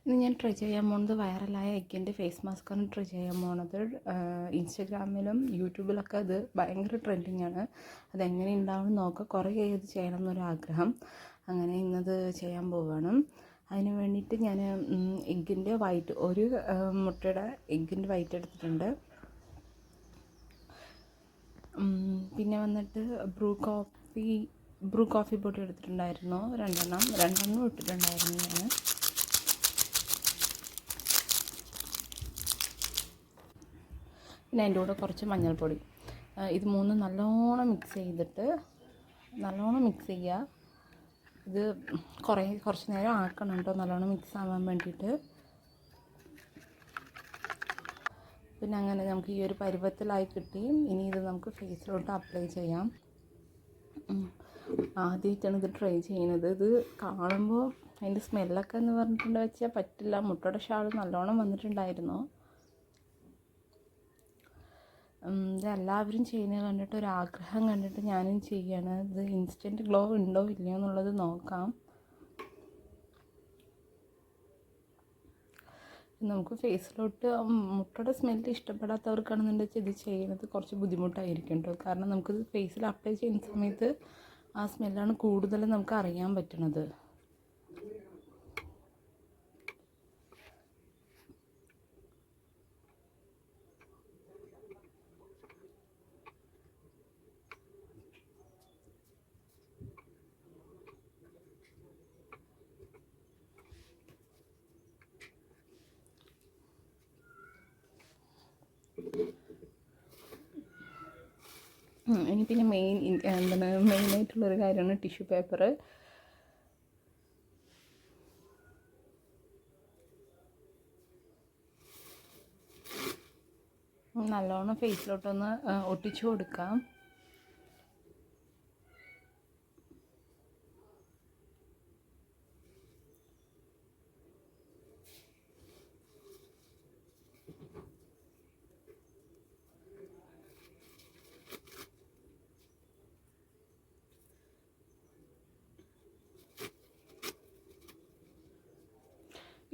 ഇന്ന് ഞാൻ ട്രൈ ചെയ്യാൻ പോകുന്നത് വൈറലായ എഗ്ഗിൻ്റെ ഫേസ് മാസ്ക്കാണ് ട്രൈ ചെയ്യാൻ പോകുന്നത്. ഇൻസ്റ്റഗ്രാമിലും യൂട്യൂബിലൊക്കെ അത് ഭയങ്കര ട്രെൻഡിങ് ആണ്. അതെങ്ങനെ ഉണ്ടാവും നോക്കുക. കുറേ ഇത് ചെയ്യണം എന്നൊരാഗ്രഹം. അങ്ങനെ ഇന്നത് ചെയ്യാൻ പോവുകയാണ്. അതിന് വേണ്ടിയിട്ട് ഞാൻ എഗ്ഗിൻ്റെ വൈറ്റ്, ഒരു മുട്ടയുടെ എഗ്ഗിൻ്റെ വൈറ്റ് എടുത്തിട്ടുണ്ട്. പിന്നെ വന്നിട്ട് ബ്രൂ കോഫി പൊടി എടുത്തിട്ടുണ്ടായിരുന്നു. രണ്ടെണ്ണം ഇട്ടിട്ടുണ്ടായിരുന്നു ഞാൻ. പിന്നെ അതിൻ്റെ കൂടെ കുറച്ച് മഞ്ഞൾപ്പൊടി. ഇത് മൂന്നും നല്ലോണം മിക്സ് ചെയ്യുക. ഇത് കുറച്ച് നേരം ആക്കണം കേട്ടോ, നല്ലോണം മിക്സ് ആവാൻ വേണ്ടിയിട്ട്. പിന്നെ അങ്ങനെ നമുക്ക് ഈ ഒരു പരുവത്തിലായി കിട്ടി. ഇനി ഇത് നമുക്ക് ഫേസിലോട്ട് അപ്ലൈ ചെയ്യാം. ആദ്യമായിട്ടാണ് ഇത് ട്രൈ ചെയ്യുന്നത്. ഇത് കാണുമ്പോൾ അതിൻ്റെ സ്മെല്ലൊക്കെ എന്ന് പറഞ്ഞിട്ടുണ്ടെന്ന് വെച്ചാൽ പറ്റില്ല. മുട്ടയുടെ ഷാൾ നല്ലോണം വന്നിട്ടുണ്ടായിരുന്നു. ഇത് എല്ലാവരും ചെയ്യുന്നത് കണ്ടിട്ട് ഒരാഗ്രഹം കണ്ടിട്ട് ഞാനും ചെയ്യാണ്. ഇത് ഇൻസ്റ്റൻറ്റ് ഗ്ലോ ഉണ്ടോ ഇല്ലയോ എന്നുള്ളത് നോക്കാം. നമുക്ക് ഫേസിലോട്ട് മുട്ടയുടെ സ്മെല്ല് ഇഷ്ടപ്പെടാത്തവർക്കാണെന്നുണ്ടെങ്കിൽ ഇത് ചെയ്യുന്നത് കുറച്ച് ബുദ്ധിമുട്ടായിരിക്കും കേട്ടോ. കാരണം നമുക്കിത് ഫേസിൽ അപ്ലൈ ചെയ്യുന്ന സമയത്ത് ആ സ്മെല്ലാണ് കൂടുതലും നമുക്ക് അറിയാൻ പറ്റുന്നത്. ഇനി പിന്നെ മെയിനായിട്ടുള്ളൊരു കാര്യമാണ് ടിഷ്യൂ പേപ്പർ. നല്ലോണം ഫേസിലോട്ടൊന്ന് ഒട്ടിച്ചു കൊടുക്കാം.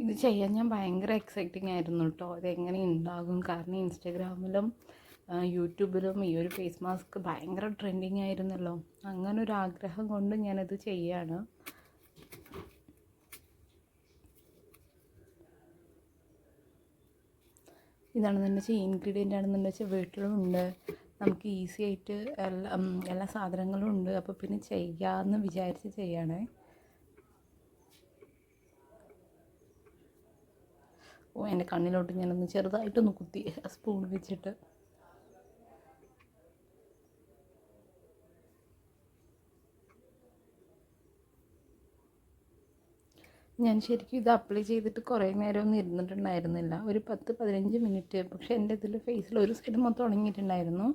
ഇത് ചെയ്യാൻ ഞാൻ ഭയങ്കര എക്സൈറ്റിംഗ് ആയിരുന്നു കേട്ടോ. ഇതെങ്ങനെ ഉണ്ടാകും, കാരണം ഇൻസ്റ്റഗ്രാമിലും യൂട്യൂബിലും ഈ ഒരു ഫേസ് മാസ്ക് ഭയങ്കര ട്രെൻഡിങ് ആയിരുന്നല്ലോ. അങ്ങനെ ഒരു ആഗ്രഹം കൊണ്ട് ഞാനത് ചെയ്യാണ്. ഇതാണെന്ന് വെച്ചാൽ ഇൻഗ്രീഡിയൻ്റ് ആണെന്ന് വെച്ചാൽ വീട്ടിലുണ്ട്. നമുക്ക് ഈസി ആയിട്ട് എല്ലാ സാധനങ്ങളും ഉണ്ട്. അപ്പോൾ പിന്നെ ചെയ്യാമെന്ന് വിചാരിച്ച് ചെയ്യണേ. എൻ്റെ കണ്ണിലോട്ട് ഞാനൊന്ന് ചെറുതായിട്ടൊന്ന് കുത്തി സ്പൂൺ വെച്ചിട്ട്. ഞാൻ ശരിക്കും ഇത് അപ്ലൈ ചെയ്തിട്ട് കുറേ നേരമൊന്നും ഇരുന്നിട്ടുണ്ടായിരുന്നില്ല, ഒരു 10-15 മിനിറ്റ്. പക്ഷേ എൻ്റെ ഇതിൽ ഫേസിൽ ഒരു സൈഡ് മൊത്തം ഉണങ്ങിയിട്ടുണ്ടായിരുന്നു,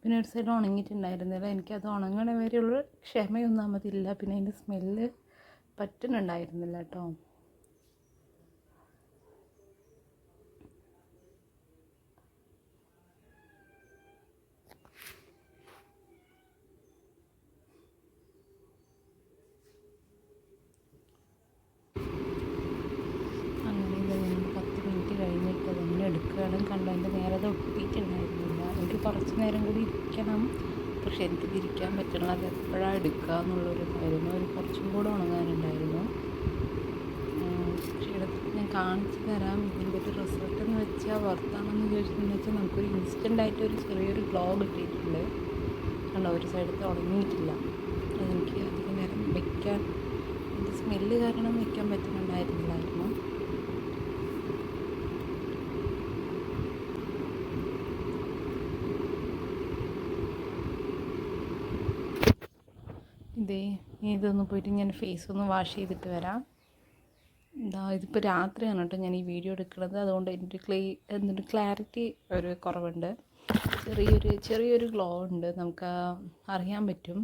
പിന്നെ ഒരു സൈഡ് ഉണങ്ങിയിട്ടുണ്ടായിരുന്നില്ല. എനിക്കത് ഉണങ്ങണ വരെയുള്ള ക്ഷമയൊന്നാമതില്ല. പിന്നെ അതിൻ്റെ സ്മെല്ല് പറ്റുന്നുണ്ടായിരുന്നില്ല കേട്ടോ. എടുക്കുകയാണ്. കണ്ടോ, എൻ്റെ നേരെ അത് ഒട്ടിയിട്ടുണ്ടായിരുന്നില്ല. എനിക്ക് കുറച്ച് നേരം കൂടി ഇരിക്കണം, പക്ഷെ എനിക്കിത് ഇരിക്കാൻ പറ്റില്ല. അത് എപ്പോഴാണ് എടുക്കുക എന്നുള്ളൊരു ഇതായിരുന്നു. ഒരു കുറച്ചും കൂടെ ഉണങ്ങാനുണ്ടായിരുന്നു. പക്ഷേ എടുത്തിട്ട് ഞാൻ കാണിച്ചു തരാം. ഇതിൻ്റെ ഒരു റിസൾട്ട് എന്ന് വെച്ചാൽ വർത്താണെന്ന് ചോദിച്ചതെന്ന് വെച്ചാൽ നമുക്കൊരു ഇൻസ്റ്റൻ്റായിട്ട് ഒരു ചെറിയൊരു ഗ്ലോ കിട്ടിയിട്ടുണ്ട്. കണ്ടോ, ഒരു സൈഡത്ത് ഉണങ്ങിയിട്ടില്ല. അതെനിക്ക് അധികം നേരം വയ്ക്കാൻ, എൻ്റെ സ്മെല്ല് കാരണം വയ്ക്കാൻ പറ്റുന്നുണ്ടായിരുന്നില്ലായിരുന്നു. ഇതൊന്ന് പോയിട്ട് ഞാൻ ഫേസ് ഒന്ന് വാഷ് ചെയ്തിട്ട് വരാം. ഇതിപ്പോൾ രാത്രിയാണ് കേട്ടോ ഞാൻ ഈ വീഡിയോ എടുക്കുന്നത്. അതുകൊണ്ട് എൻ്റെ ക്ലാരിറ്റി ഒരു കുറവുണ്ട്. ചെറിയൊരു ഗ്ലോ ഉണ്ട്, നമുക്ക് അറിയാൻ പറ്റും.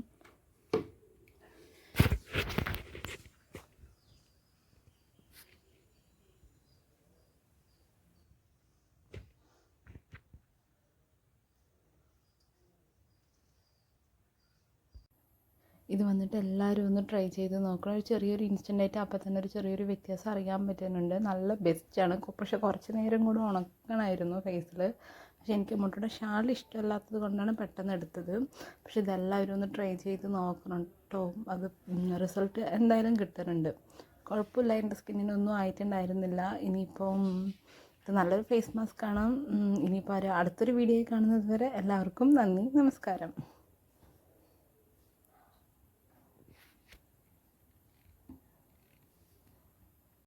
ഇത് വന്നിട്ട് എല്ലാവരും ഒന്ന് ട്രൈ ചെയ്ത് നോക്കണം. ഒരു ചെറിയൊരു ഇൻസ്റ്റൻ്റായിട്ട് അപ്പോൾ തന്നെ ഒരു ചെറിയൊരു വ്യത്യാസം അറിയാൻ പറ്റുന്നുണ്ട്. നല്ല ബെസ്റ്റാണ്. പക്ഷേ കുറച്ച് നേരം കൂടെ ഉണക്കണമായിരുന്നു ഫേസിൽ. പക്ഷേ എനിക്ക് മുട്ടയുടെ ഷാൾ ഇഷ്ടമല്ലാത്തത് കൊണ്ടാണ് പെട്ടെന്ന് എടുത്തത്. പക്ഷേ ഇതെല്ലാവരും ഒന്ന് ട്രൈ ചെയ്ത് നോക്കണം കേട്ടോ. അത് റിസൾട്ട് എന്തായാലും കിട്ടുന്നുണ്ട്. കുഴപ്പമില്ല, എൻ്റെ സ്കിന്നിനൊന്നും ആയിട്ടുണ്ടായിരുന്നില്ല. ഇനിയിപ്പം ഇത് നല്ലൊരു ഫേസ് മാസ്ക് ആണ്. ഇനിയിപ്പോൾ അടുത്തൊരു വീഡിയോ കാണുന്നത് വരെ എല്ലാവർക്കും നന്ദി, നമസ്കാരം.